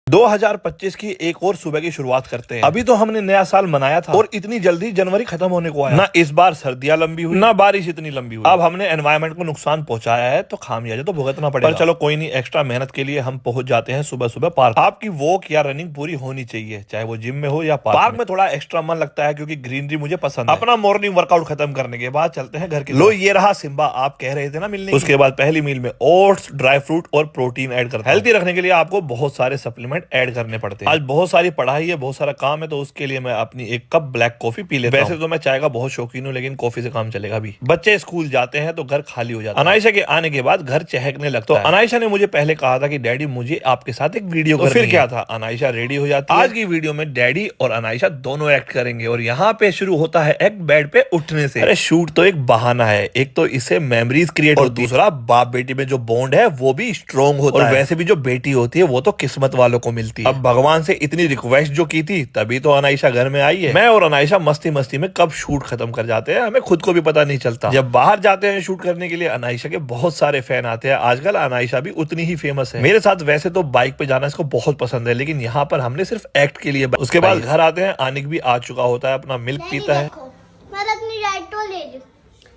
2025 की एक और सुबह की शुरुआत करते हैं। अभी तो हमने नया साल मनाया था और इतनी जल्दी जनवरी खत्म होने को आया। ना इस बार सर्दियां लंबी हुई, ना बारिश इतनी लंबी हुई। अब हमने एनवायरमेंट को नुकसान पहुंचाया है तो खामियाजा तो भुगतना पड़ेगा। पर चलो कोई नहीं, एक्स्ट्रा मेहनत के लिए हम पहुंच जाते हैं सुबह सुबह पार्क। आपकी वॉक या रनिंग पूरी होनी चाहिए, चाहे वो जिम में हो या पार्क में। थोड़ा एक्स्ट्रा मन लगता है क्योंकि ग्रीनरी मुझे पसंद है। अपना मॉर्निंग वर्कआउट खत्म करने के बाद चलते हैं घर के। लो ये रहा सिम्बा, आप कह रहे थे ना मिलने। उसके बाद पहली मील में ओट्स, ड्राई फ्रूट और प्रोटीन ऐड करते हैं। हेल्थी रखने के लिए आपको बहुत सारे सप्लीमेंट ऐड करने पड़ते हैं। आज बहुत सारी पढ़ाई है, बहुत सारा काम है, तो उसके लिए मैं अपनी एक कप ब्लैक कॉफी पी लेता हूं। वैसे तो मैं चाय का बहुत शौकीन हूँ, लेकिन कॉफी से काम चलेगा भी। बच्चे स्कूल जाते हैं तो घर खाली हो जाता है। अनायशा के आने के बाद घर चहकने लगता है। तो अनायशा ने मुझे पहले कहा था कि डैडी मुझे आपके साथ एक वीडियो करनी है। फिर क्या था, अनायशा रेडी हो जाती है। आज की वीडियो में डैडी और अनायशा दोनों एक्ट करेंगे और यहाँ पे शुरू होता है एक्ट बेड पे उठने से। अरे शूट तो एक बहाना है, एक तो इससे मेमोरीज क्रिएट और दूसरा बाप बेटी में जो बॉन्ड है वो भी स्ट्रॉन्ग होता है। और वैसे भी जो बेटी होती है वो तो किस्मत वालों को मिलती है। अब भगवान से इतनी रिक्वेस्ट जो की थी तभी तो अनायशा घर में आई है। मैं और अनायशा मस्ती मस्ती में कब शूट खत्म कर जाते हैं हमें खुद को भी पता नहीं चलता। जब बाहर जाते हैं शूट करने के लिए अनायशा के बहुत सारे फैन आते हैं। आजकल अनायशा भी उतनी ही फेमस है। मेरे साथ वैसे तो बाइक पे जाना इसको बहुत पसंद है, लेकिन यहाँ पर हमने सिर्फ एक्ट के लिए। उसके बाद घर आते हैं, आनिक भी आ चुका होता है, अपना मिल्क पीता है। मैं अपनी डाइट तो ले लूं।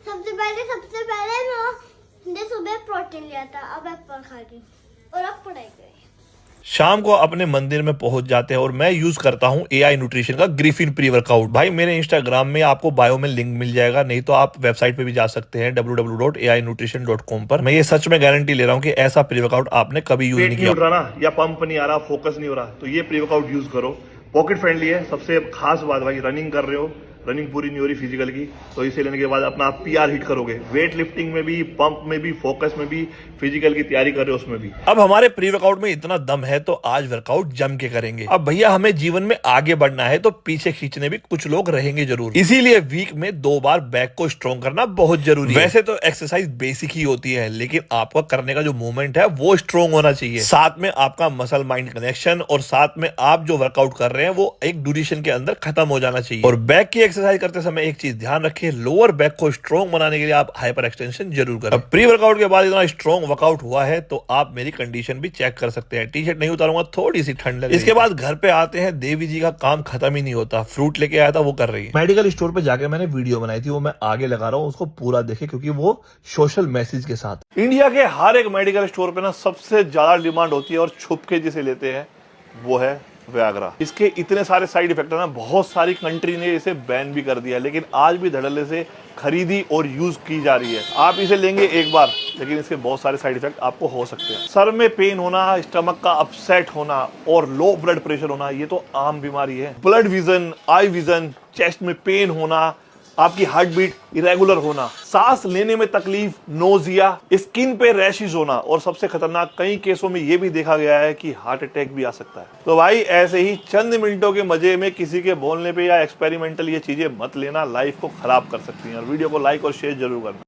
सबसे पहले मैं सुबह प्रोटीन लिया था, अब एप्पल खा रही हूं और अब पढ़ाई करी। शाम को अपने मंदिर में पहुंच जाते हैं और मैं यूज करता हूं एआई न्यूट्रिशन का ग्रिफिन प्री वर्कआउट। भाई मेरे इंस्टाग्राम में आपको बायो में लिंक मिल जाएगा, नहीं तो आप वेबसाइट पे भी जा सकते हैं www.ainutrition.com पर। मैं ये सच में गारंटी ले रहा हूं कि ऐसा प्री वर्कआउट आपने कभी यूज नहीं किया। रहा ना या पंप नहीं आ रहा, फोकस नहीं हो रहा, तो ये प्री वर्कआउट यूज करो। पॉकेट फ्रेंडली है। सबसे खास बात भाई, रनिंग कर रहे हो, रनिंग पूरी नहीं हो रही फिजिकल की, तो इसे लेने के बाद अपना आप पीआर हिट करोगे। वेट लिफ्टिंग में भी, पंप में भी, फोकस में भी, फिजिकल की तैयारी कर रहे हो उसमें भी। अब हमारे प्री वर्कआउट में इतना दम है तो आज वर्कआउट जम के करेंगे। अब भैया हमें जीवन में आगे बढ़ना है तो पीछे खींचने भी कुछ लोग रहेंगे जरूर। इसीलिए वीक में 2 बार बैक को स्ट्रॉन्ग करना बहुत जरूरी है। वैसे तो एक्सरसाइज बेसिक ही होती है, लेकिन आपका करने का जो मूवमेंट है वो स्ट्रॉन्ग होना चाहिए। साथ में आपका मसल माइंड कनेक्शन और साथ में आप जो वर्कआउट कर रहे हैं वो एक ड्यूरेशन के अंदर खत्म हो जाना चाहिए। और बैक की एक्सरसाइज करते समय एक चीज ध्यान रखिए, लोअर बैक को स्ट्रॉन्ग बनाने के लिए आप हाइपर एक्सटेंशन जरूर करें। अब प्री वर्कआउट के बाद इतना स्ट्रॉन्ग वर्कआउट हुआ है तो आप मेरी कंडीशन भी चेक कर सकते हैं। टी शर्ट नहीं उतारूंगा, थोड़ी सी ठंड लगे। इसके बाद घर पे आते हैं, देवी जी का काम खत्म ही नहीं होता। फ्रूट लेके आया था वो कर रही है। मेडिकल स्टोर पे जाके मैंने वीडियो बनाई थी, वो मैं आगे लगा रहा हूँ, उसको पूरा देखे क्योंकि वो सोशल मैसेज के साथ। इंडिया के हर एक मेडिकल स्टोर पे ना सबसे ज्यादा डिमांड होती है और छुप के जिसे लेते हैं वो है व्याग्रा। इसके इतने सारे साइड इफेक्ट है ना, बहुत सारी कंट्री ने इसे बैन भी कर दिया, लेकिन आज भी धड़ल्ले से खरीदी और यूज की जा रही है। आप इसे लेंगे एक बार, लेकिन इसके बहुत सारे साइड इफेक्ट आपको हो सकते हैं। सर में पेन होना, स्टमक का अपसेट होना और लो ब्लड प्रेशर होना, ये तो आम बीमारी है। Blood vision, eye vision, chest में पेन होना, आपकी हार्ट बीट इरेगुलर होना, सांस लेने में तकलीफ, नोजिया, स्किन पे रैशेज होना और सबसे खतरनाक कई केसों में यह भी देखा गया है कि हार्ट अटैक भी आ सकता है। तो भाई ऐसे ही चंद मिनटों के मजे में किसी के बोलने पे या एक्सपेरिमेंटल ये चीजें मत लेना, लाइफ को खराब कर सकती हैं। और वीडियो को लाइक और शेयर जरूर करना।